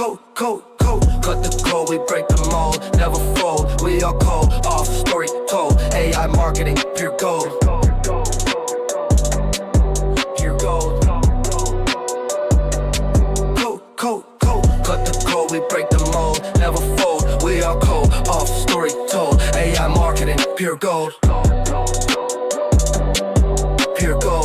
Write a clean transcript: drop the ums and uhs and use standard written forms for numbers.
Cut the code, we break the mold, never fold. We are cold, off, story told. AI marketing, pure gold. Pure gold. Cut the code, we break the mold, never fold. We are cold, off, story told. AI marketing, pure gold. Pure gold.